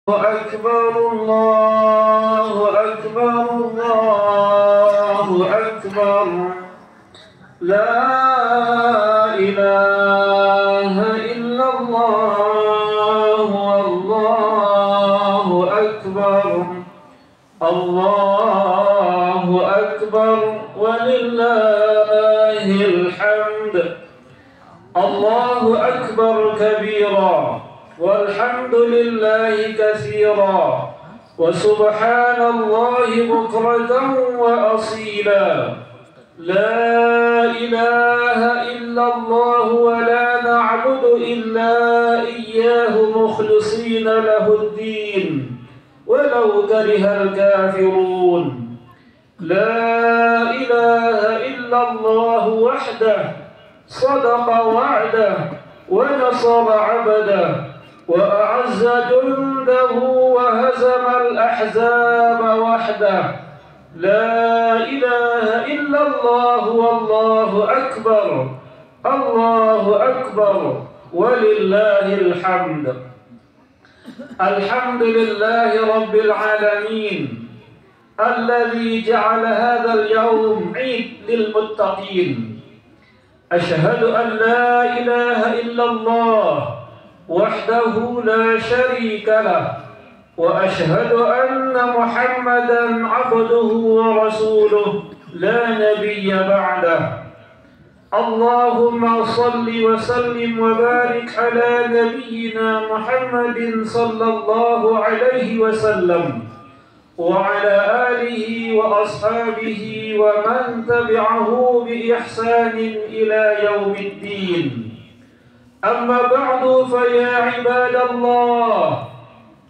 أكبر الله أكبر الله أكبر لا إله إلا الله والله أكبر الله أكبر ولله الحمد الله أكبر كبيرا والحمد لله كثيرا وسبحان الله بكرة وأصيلا لا إله إلا الله ولا نعبد إلا إياه مخلصين له الدين ولو كره الكافرون لا إله إلا الله وحده صدق وعده ونصر عبده وأعز جنده وهزم الأحزاب وحده لا إله إلا الله والله أكبر الله أكبر ولله الحمد الحمد لله رب العالمين الذي جعل هذا اليوم عيد للمتقين أشهد أن لا إله إلا الله وحده لا شريك له وأشهد أن محمدا عبده ورسوله لا نبي بعده اللهم صل وسلم وبارك على نبينا محمد صلى الله عليه وسلم وعلى آله وأصحابه ومن تبعه بإحسان إلى يوم الدين أما بعد فيا عباد الله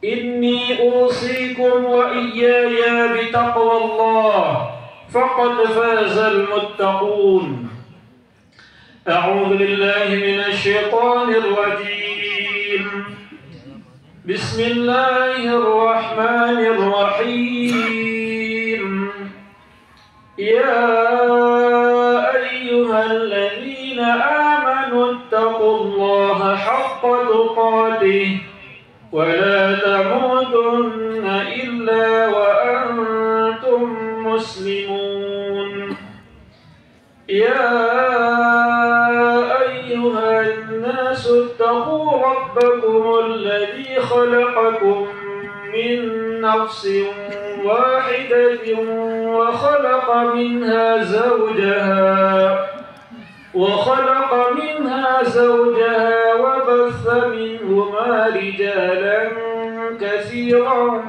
إني أوصيكم وإياي بتقوى الله فقد فاز المتقون أعوذ بالله من الشيطان الرجيم بسم الله الرحمن الرحيم يا أيها الذين آمنوا اتقوا الله حق تقاته ولا تموتن إلا وأنتم مسلمون يا أيها الناس اتقوا ربكم الذي خلقكم من نفس واحدة وخلق منها زوجها وبث منهما رجالا كثيرا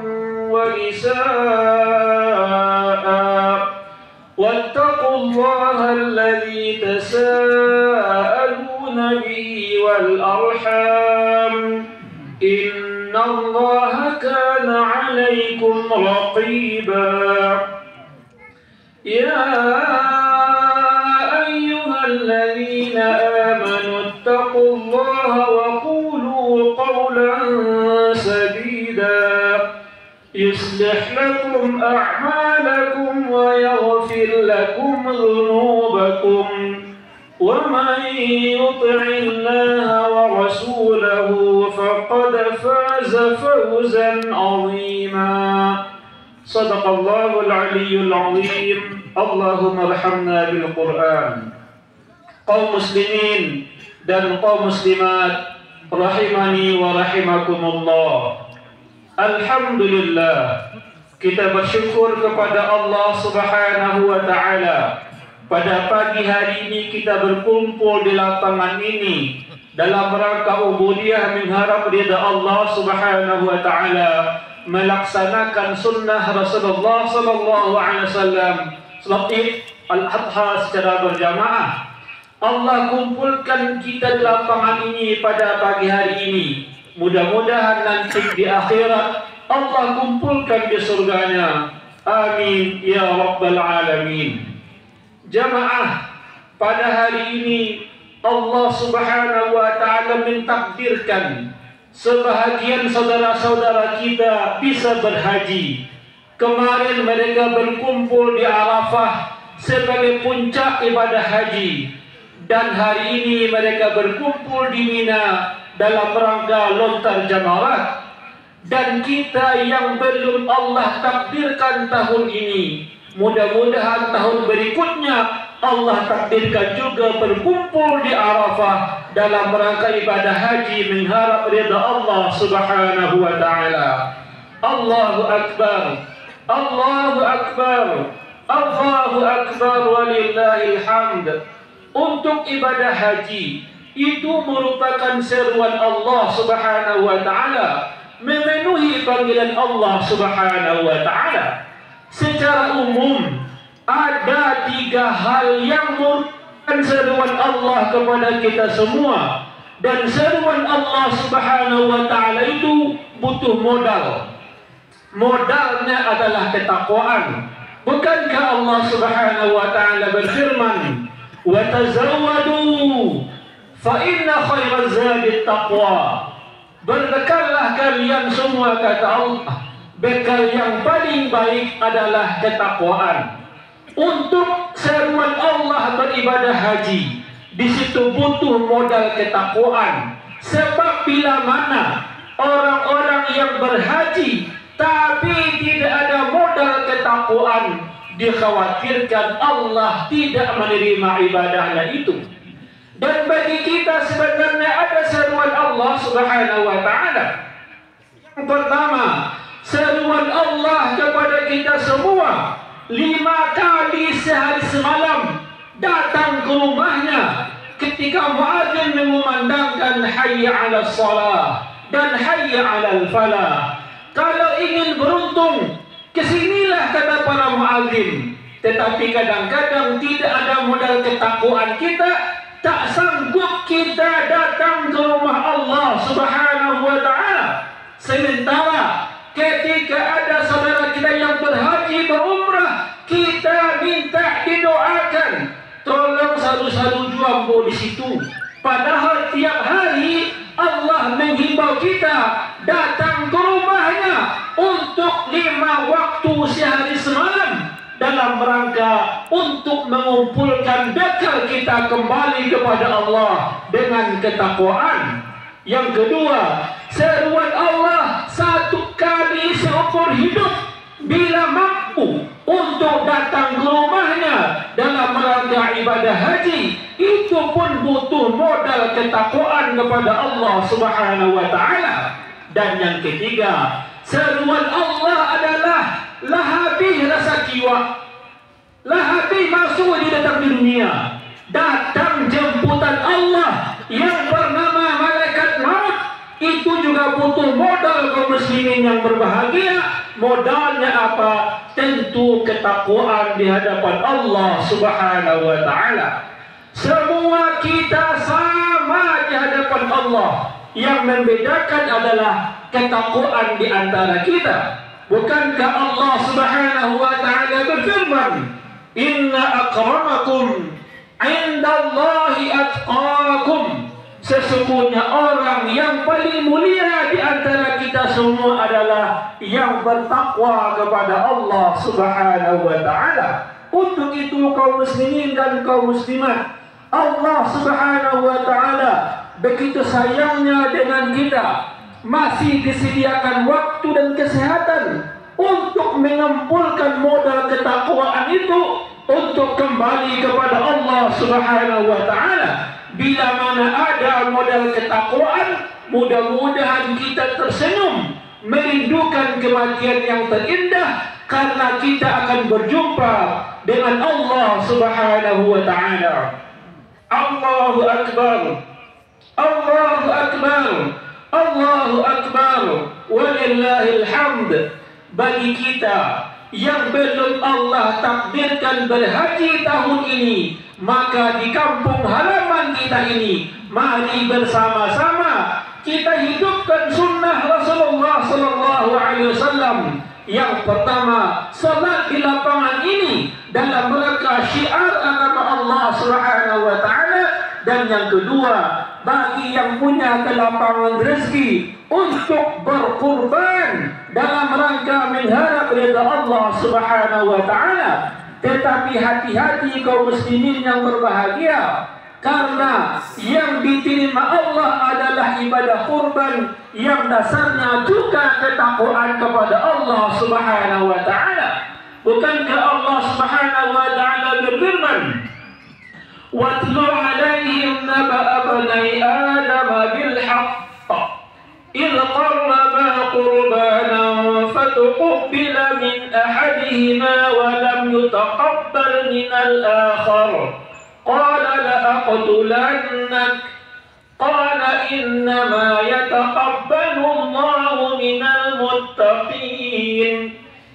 ونساء واتقوا الله الذي تساءلون به والأرحام إن الله كان عليكم رقيبا يا أيها الذين آمنوا اتقوا الله وقولوا قولا سديدا يصلح لكم أعمالكم ويغفر لكم ذنوبكم ومن يطع الله ورسوله فقد فاز فوزا عظيما صدق الله العلي العظيم اللهم ارحمنا بالقرآن kaum muslimin dan kaum muslimat rahimani wa rahimakumullah. Alhamdulillah, kita bersyukur kepada Allah Subhanahu wa taala. Pada pagi hari ini kita berkumpul di lapangan ini dalam rangka ubudiyah mengharap ridha Allah Subhanahu wa taala, melaksanakan sunnah Rasulullah sallallahu alaihi wasallam salat Id Al-Adha secara berjamaah. Allah kumpulkan kita di lapangan ini pada pagi hari ini. Mudah-mudahan nanti di akhirat Allah kumpulkan di surganya. Amin ya rabbal alamin. Jamaah, pada hari ini Allah Subhanahu wa taala mentakdirkan sebahagian saudara-saudara kita bisa berhaji. Kemarin mereka berkumpul di Arafah sebagai puncak ibadah haji. Dan hari ini mereka berkumpul di Mina dalam rangka lontar jamarat. dan kita yang belum Allah takdirkan tahun ini, mudah-mudahan tahun berikutnya Allah takdirkan juga berkumpul di Arafah dalam rangka ibadah haji mengharap ridha Allah Subhanahu wa taala. Allahu akbar. Allahu akbar. Allahu akbar walillahil hamd. Untuk ibadah haji itu merupakan seruan Allah Subhanahu wa taala, memenuhi panggilan Allah Subhanahu wa taala. Secara umum ada 3 hal yang merupakan seruan Allah kepada kita semua, dan seruan Allah Subhanahu wa taala itu butuh modal. Modalnya adalah ketakwaan. Bukankah Allah Subhanahu wa taala berfirman, "Wa tazawwadu fa inna khairaz zadi taqwa." Berbekallah kalian semua, kata Allah. Bekal yang paling baik adalah ketakwaan. Untuk seruan Allah beribadah haji, di situ butuh modal ketakwaan. Sebab bila mana orang-orang yang berhaji tapi tidak ada modal ketakwaan, dikhawatirkan Allah tidak menerima ibadahnya itu. Dan bagi kita sebenarnya ada seruan Allah Subhanahu wa taala. Yang pertama, seruan Allah kepada kita semua 5 kali sehari semalam datang ke rumahnya ketika muadzin mengumandangkan hayya 'alas shalah dan hayya 'alal falah. Kalau ingin beruntung, kesinilah, kata para muadzin. Tetapi kadang-kadang tidak ada modal ketakwaan kita, tak sanggup kita datang ke rumah Allah Subhanahu wa taala. Sementara ketika ada saudara kita yang berhaji berumrah, kita minta didoakan, tolong selalu jumbo di situ. Padahal tiap hari Allah menghimbau kita datang ke rumahnya untuk 5 waktu sehari semalam dalam rangka untuk mengumpulkan bekal kita kembali kepada Allah dengan ketakwaan. Yang kedua, seruan Allah 1 kali seumur hidup bila mampu untuk datang ke rumahnya dalam rangka ibadah haji, itu pun butuh modal ketakwaan kepada Allah Subhanahu wa taala. Dan yang ketiga, seruan Allah adalah lahabih rasa kiwa. Lahabih masuk di datang di dunia, datang jemputan Allah yang bernama malaikat maut. Itu juga butuh modal kaum muslimin yang berbahagia. Modalnya apa? Tentu ketakwaan di hadapan Allah Subhanahu wa taala. Semua kita sama di hadapan Allah. Yang membedakan adalah ketakwaan di antara kita. Bukankah Allah Subhanahu wa taala berfirman, "Inna akramakum 'indallahi atqakum." Sesungguhnya orang yang paling mulia di antara kita semua adalah yang bertakwa kepada Allah Subhanahu wa taala. Untuk itu kaum muslimin dan kaum muslimat, Allah Subhanahu wa taala begitu sayangnya dengan kita, masih disediakan waktu dan kesehatan untuk mengumpulkan modal ketakwaan itu untuk kembali kepada Allah Subhanahu wa taala. Bila mana ada modal ketakwaan, mudah-mudahan kita tersenyum merindukan kematian yang terindah, karena kita akan berjumpa dengan Allah Subhanahu wa taala. Allahu akbar. Allahu akbar. Allahu akbar. Walillahil hamd. Bagi kita yang belum Allah takdirkan berhaji tahun ini, maka di kampung halaman kita ini, mari bersama-sama kita hidupkan sunnah Rasulullah sallallahu alaihi wasallam. Yang pertama, salat di lapangan ini dalam rangka syiar agama Allah Subhanahu wa taala. Dan yang kedua, bagi yang punya kelapangan rezeki untuk berkurban dalam rangka mengharap ridha Allah Subhanahu wa taala. Tetapi hati-hati kaum muslimin yang berbahagia, Karena yang diterima Allah adalah ibadah kurban yang dasarnya juga ketakwaan kepada Allah Subhanahu wa taala. Bukankah Allah Subhanahu wa taala berfirman, "Watlu 'alaihim naba'a bani Adam bil haqq idh qarraba qurbanan fatuqbila min ahadihima wa lam yutaqabbal min al-akhar." قال لأقتلنك قال إنما يتقبل الله من المتقين.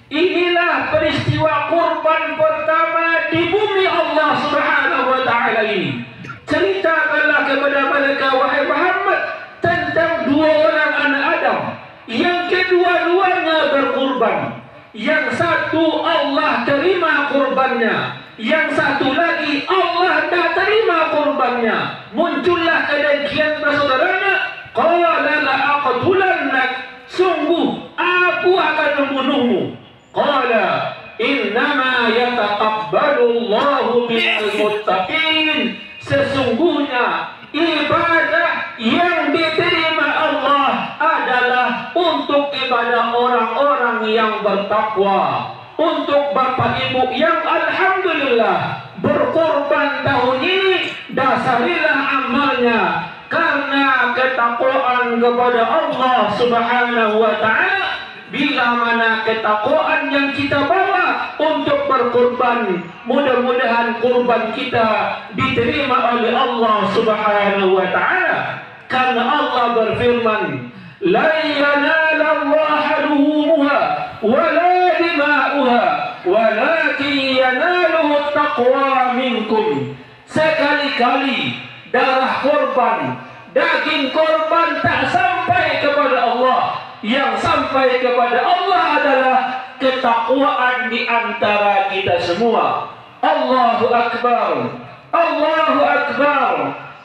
Inilah peristiwa kurban pertama di bumi Allah Subhanahu wa taala ini. Ceritakanlah kepada mereka wahai Muhammad tentang dua orang anak Adam yang kedua-duanya berkurban. Yang satu Allah terima kurbannya, yang satu lagi Allah tak terima kurbannya. Muncullah kedengkian persaudaranya. Qala la'aqtulannak, sungguh aku akan membunuhmu. Qala innama yataqabbalu Allahu minal muttaqin. Sesungguhnya ibadah yang diterima Allah adalah untuk ibadah orang-orang yang bertakwa. Untuk bapak ibu yang alhamdulillah berkorban tahun ini, dasarilah amalnya karena ketakwaan kepada Allah Subhanahu wa taala. Bila mana ketakwaan yang kita bawa untuk berkorban, mudah-mudahan kurban kita diterima oleh Allah Subhanahu wa taala. Karena Allah berfirman, "La yanala Allah luhumuha wala dima'uha walakin yanaluhu taqwa minkum." Sekali-kali darah korban, daging korban tak sampai kepada Allah. Yang sampai kepada Allah adalah ketakwaan di antara kita semua. Allahu Akbar, Allahu Akbar,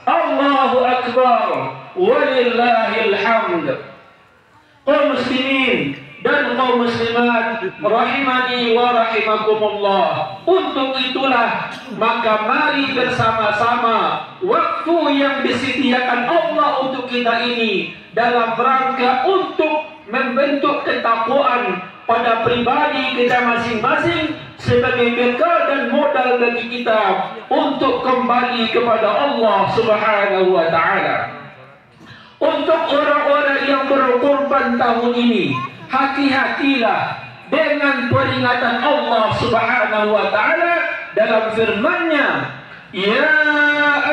Allahu Akbar, walillahil hamd. Kaum muslimin dan kaum muslimat rahimani wa rahimakumullah. Untuk itulah maka mari bersama-sama waktu yang disediakan Allah untuk kita ini dalam rangka untuk membentuk ketakwaan pada pribadi kita masing-masing sebagai bekal dan modal bagi kita untuk kembali kepada Allah Subhanahu wa taala. Untuk orang-orang yang berkorban tahun ini, hati-hatilah dengan peringatan Allah Subhanahu wa taala dalam firman-Nya, "Ya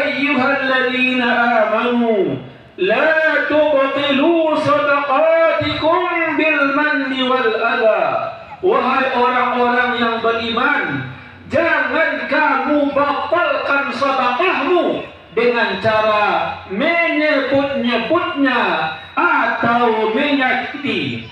ayyuhalladzina amanu la tubtilu sadaqatikum bil manni wal adha." Wahai orang-orang yang beriman, jangan kamu batalkan sedekahmu dengan cara menyebut-nyebutnya atau menyakiti.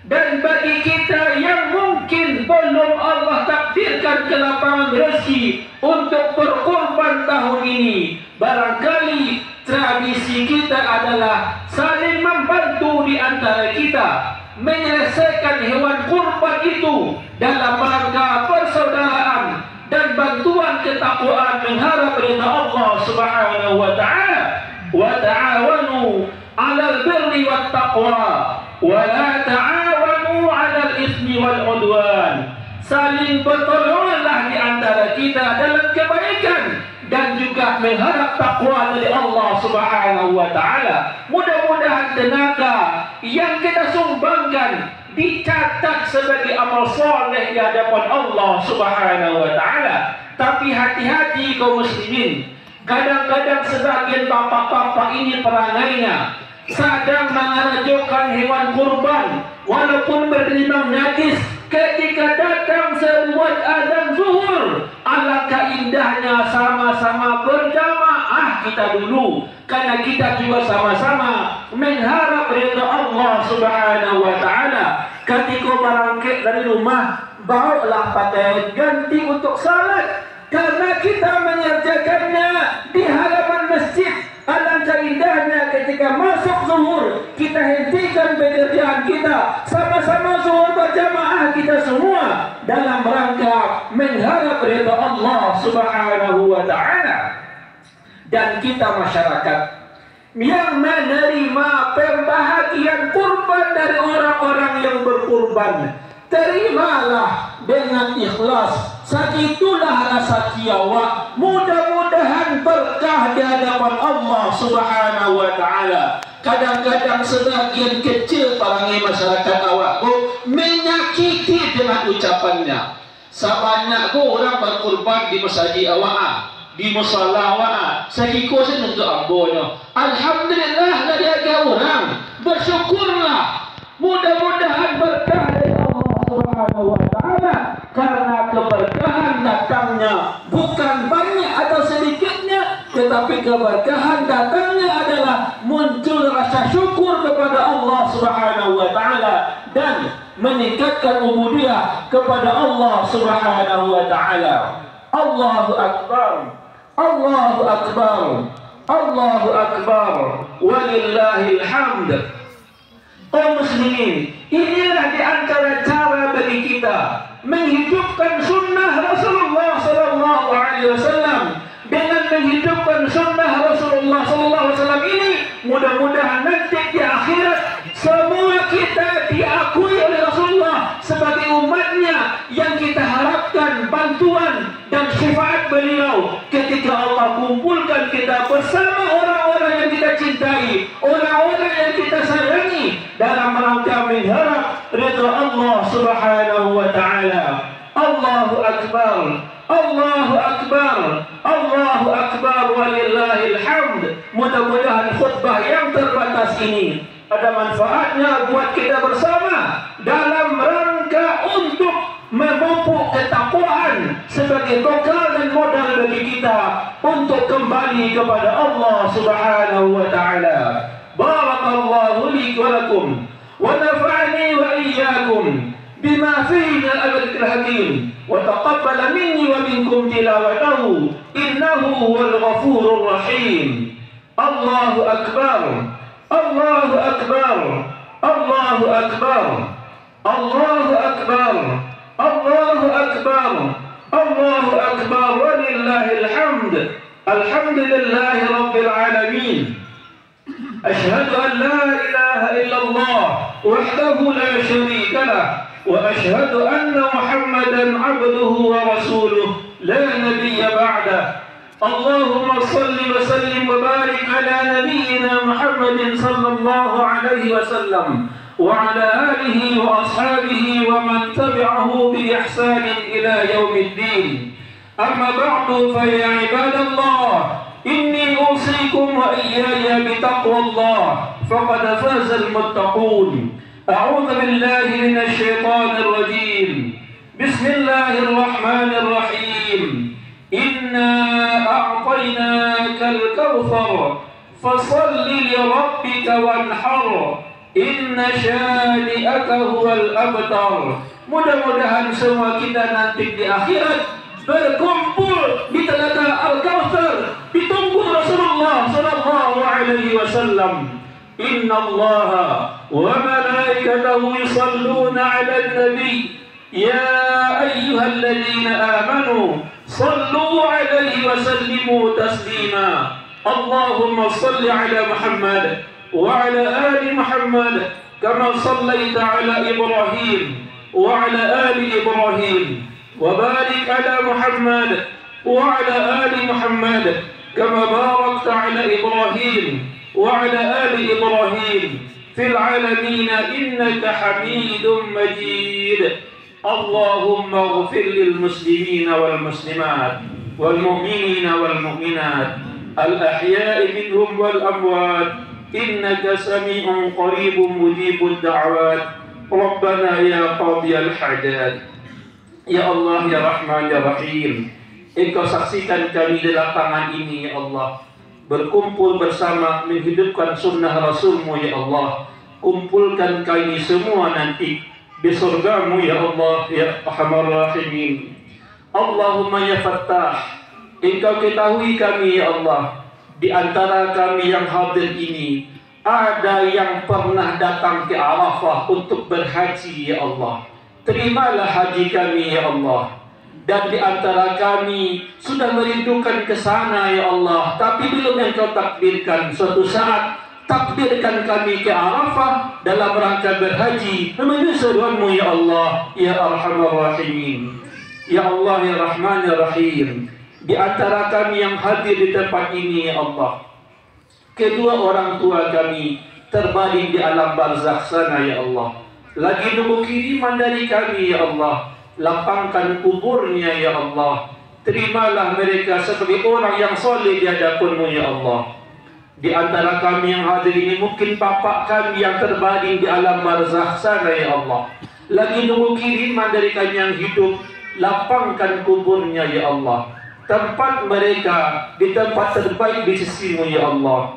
Dan bagi kita yang mungkin belum Allah takdirkan kelapangan rezeki untuk berkorban tahun ini, barangkali tradisi kita adalah saling membantu di antara kita menyelesaikan hewan kurban itu dalam rangka persaudaraan dan bantuan ketakwaan mengharap ridha Allah Subhanahu wa taala. Wa ta'awanu 'alal birri wat taqwa wa la ta'awanu 'alal itsmi wal 'udwan. Saling bertolonganlah di antara kita dalam kebaikan dan juga mengharap takwa dari Allah Subhanahu wa taala. Mudah-mudahan tenaga yang kita sumbangkan dicatat sebagai amal soleh di hadapan Allah Subhanahu wa taala. Tapi hati-hati kaum muslimin. Kadang-kadang sebagian bapak-bapak ini perangainya sedang mengarajokan hewan kurban walaupun bergelimang najis. Ketika datang sebuah azan zuhur, alangkah indahnya sama-sama berjamaah kita dulu, karena kita juga sama-sama mengharap ridha Allah Subhanahu wa taala. Ketika berangkat dari rumah, bawalah pakaian ganti untuk salat, karena kita mengerjakannya di halaman masjid. Alangkah indahnya ketika masuk zuhur, kita hentikan pekerjaan kita, sama-sama zuhur berjamaah kita semua dalam rangka mengharap ridha Allah Subhanahu wa taala. dan kita masyarakat yang menerima pembahagian kurban dari orang-orang yang berkurban. Terimalah dengan ikhlas, sakitulah rasa kiawa. Mudah-mudahan berkah di hadapan Allah Subhanahu wa taala. Kadang-kadang sebagian kecil parangi masyarakat awak menyakiti dengan ucapannya. Sabanyak orang berkurban di masjid awak, di musala awak, sakiko sen untuk ambonya. Alhamdulillah dari agak orang, bersyukurlah. Mudah-mudahan berkah dari Allah Subhanahu wa taala, karena keberkahan datangnya bukan banyak atau sedikitnya, tetapi keberkahan datangnya adalah muncul rasa syukur kepada Allah Subhanahu wa taala dan meningkatkan ubudiyah kepada Allah Subhanahu wa taala. Allahu akbar. Allahu akbar. Allahu akbar. Walillahil hamd. Kaum muslimin, inilah di antara cara bagi kita menghidupkan sunnah Rasulullah sallallahu alaihi wasallam. Dengan menghidupkan sunnah Rasulullah sallallahu alaihi wasallam ini, mudah-mudahan nanti di akhirat semua kita diakui oleh Rasulullah sebagai umatnya yang kita harapkan bantuan dan syafaat beliau ketika Allah kumpulkan kita bersama orang-orang yang kita cintai, orang-orang yang kita sayangi dalam rangka mengharap ridha Allah Subhanahu wa taala. Allahu akbar. Allahu akbar. Allahu akbar walillahil hamd. Mudah-mudahan khutbah yang terbatas ini ada manfaatnya buat kita bersama dalam rangka untuk memupuk ketakwaan sebagai bekal dan modal bagi kita untuk kembali kepada Allah Subhanahu wa taala. Barakallahu li wa lakum wa nafa'ani wa iyyakum bima fihi min al-ayatil hakim wa taqabbala minni wa minkum tilawatahu innahu huwal ghafurur rahim. Allahu akbar. Allahu akbar. Allahu akbar. Allahu akbar. Allahu akbar. Allahu akbar walillahil hamd. Alhamdulillahi rabbil alamin. Ashhadu an la ilaha illallah wahdahu la syarika lah wa ashhadu anna Muhammadan abduhu wa rasuluh la nabiyya ba'dah. Allahumma salli wa sallim wa barik ala nabiyyina Muhammadin sallallahu alaihi wasallam wa ala alihi wa ashabihi wa man tabi'ahu bi ihsanin ila yaumiddin. Amma ba'du fa ya ibadallah, inni usikum wa iyaya bi taqwallah faqad faza al-muttaqun. A'udzu billahi minasy syaithanir rajim. Bismillahir rahmanir rahim. Inna a'tainakal kautsar fasalli li rabbika wanhar inna syani'aka huwal abtar. Mudah-mudahan semua kita nanti di akhirat berkumpul di telaga Al-Kautsar ditunggu Rasulullah sallallahu alaihi wasallam. Inna Allaha wa malaikatahu yusalluna 'alan nabi ya ayyuhalladzina amanu sallu 'alaihi wa sallimu taslima. Allahumma salli 'ala Muhammad wa 'ala ali Muhammad kama sallaita 'ala Ibrahim wa 'ala ali Ibrahim wa barik 'ala Muhammad wa 'ala ali Muhammad kama barakta 'ala Ibrahim wa 'ala ali Ibrahim fil 'alamin innaka Hamidum Majid. اللهم اغفر للمسلمين والمسلمات والمؤمنين والمؤمنات الأحياء منهم والأموات إنك سميع قريب مجيب الدعوات. ربنا يا قاضي الحاجات. Ya Allah, ya Rahman, ya Rahim, Engkau saksikan kami di lapangan ini, ya Allah, berkumpul bersama menghidupkan sunnah Rasul-Mu, ya Allah. Kumpulkan kami semua nanti di surga-Mu, ya Allah, ya Arhamar Rahimin. Allahumma ya Fattah, Engkau ketahui kami, ya Allah, di antara kami yang hadir ini ada yang pernah datang ke Arafah untuk berhaji, ya Allah. Terimalah haji kami, ya Allah. Dan di antara kami sudah merindukan ke sana ya Allah, tapi belum Engkau takdirkan. Suatu saat takdirkan kami ke Arafah dalam rangka berhaji menuju surga-Mu ya Allah, ya Arhamar Rahimin. Ya Allah ya Rahman ya Rahim. Di antara kami yang hadir di tempat ini ya Allah, kedua orang tua kami terbaring di alam barzakh sana ya Allah, lagi nunggu kiriman dari kami ya Allah. Lapangkan kuburnya ya Allah. Terimalah mereka sebagai orang yang soleh di hadapan-Mu ya Allah. Di antara kami yang hadir ini mungkin bapak kami yang terbaring di alam barzakh sana ya Allah, lagi nunggu kiriman dari kami yang hidup. Lapangkan kuburnya ya Allah. Tempat mereka di tempat terbaik di sisi-Mu ya Allah.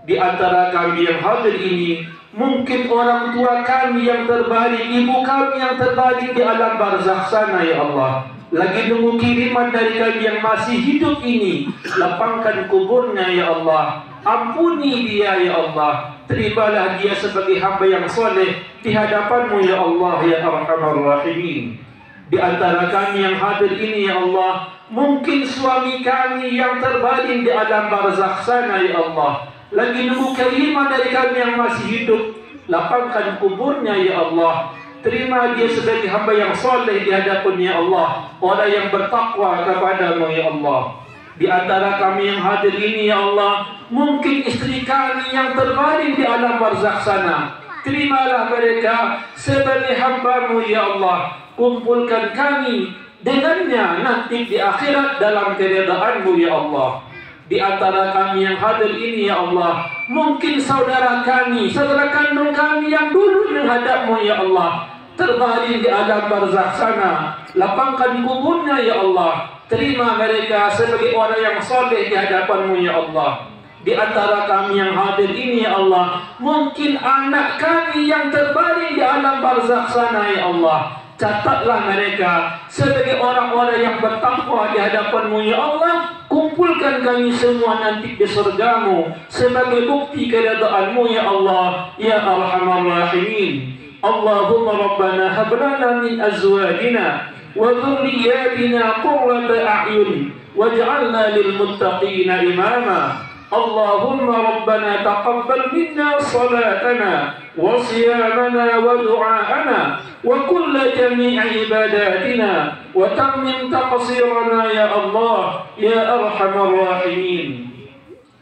Di antara kami yang hadir ini mungkin orang tua kami yang terbaring, ibu kami yang terbaring di alam barzakh sana ya Allah, lagi nunggu kiriman dari kami yang masih hidup ini. Lapangkan kuburnya ya Allah. Ampuni dia ya Allah. Terimalah dia sebagai hamba yang soleh di hadapan-Mu ya Allah, ya Arhamar Rahimin. Di antara kami yang hadir ini ya Allah, mungkin suami kami yang terbaring di alam barzakh sana ya Allah, lagi nunggu kiriman dari kami yang masih hidup. Lapangkan kuburnya ya Allah. Terima dia sebagai hamba yang soleh di hadapan-Nya Allah, orang yang bertakwa kepada-Mu ya Allah. Di antara kami yang hadir ini ya Allah, mungkin istri kami yang terbaring di alam barzakh sana. Terimalah mereka sebagai hamba-Mu ya Allah. Kumpulkan kami dengannya nanti di akhirat dalam keridhaan-Mu ya Allah. Di antara kami yang hadir ini ya Allah, mungkin saudara kami, saudara kandung kami yang dulu menghadap-Mu ya Allah, terbaring di alam barzakh sana. Lapangkan kuburnya ya Allah. Terima mereka sebagai orang yang soleh di hadapan-Mu ya Allah. Di antara kami yang hadir ini ya Allah, mungkin anak kami yang terbaring di alam barzakh sana ya Allah. Catatlah mereka sebagai orang-orang yang bertakwa di hadapan-Mu ya Allah. Kumpulkan kami semua nanti di surga-Mu sebagai bukti keridhaan-Mu ya Allah, ya Arhamar Rahimin. Allahumma Rabbana hab lana min azwajina wa dhurriyyatina qurrata a'yun waj'alna lil muttaqina imama. اللهم ربنا تقبل منا صلاتنا وصيامنا ودعاءنا وكل جميع عباداتنا وتمم تقصيرنا يا الله يا أرحم الراحمين.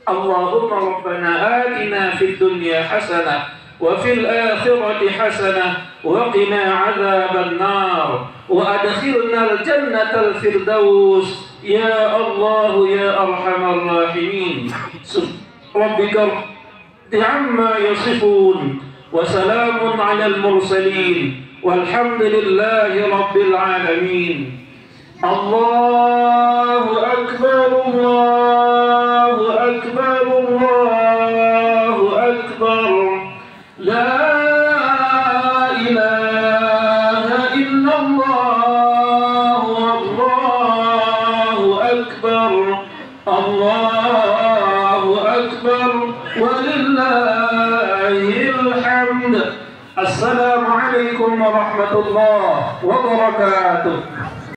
اللهم ربنا آتنا في الدنيا حسنة وفي الآخرة حسنة وقنا عذاب النار وأدخلنا الجنة الفردوس يا الله يا أرحم الراحمين. ربك عما يصفون وسلام على المرسلين والحمد لله رب العالمين. الله أكبر الله أكبر الله أكبر لا إله إلا الله الله أكبر الله أكبر ولله الحمد. السلام عليكم ورحمة الله وبركاته.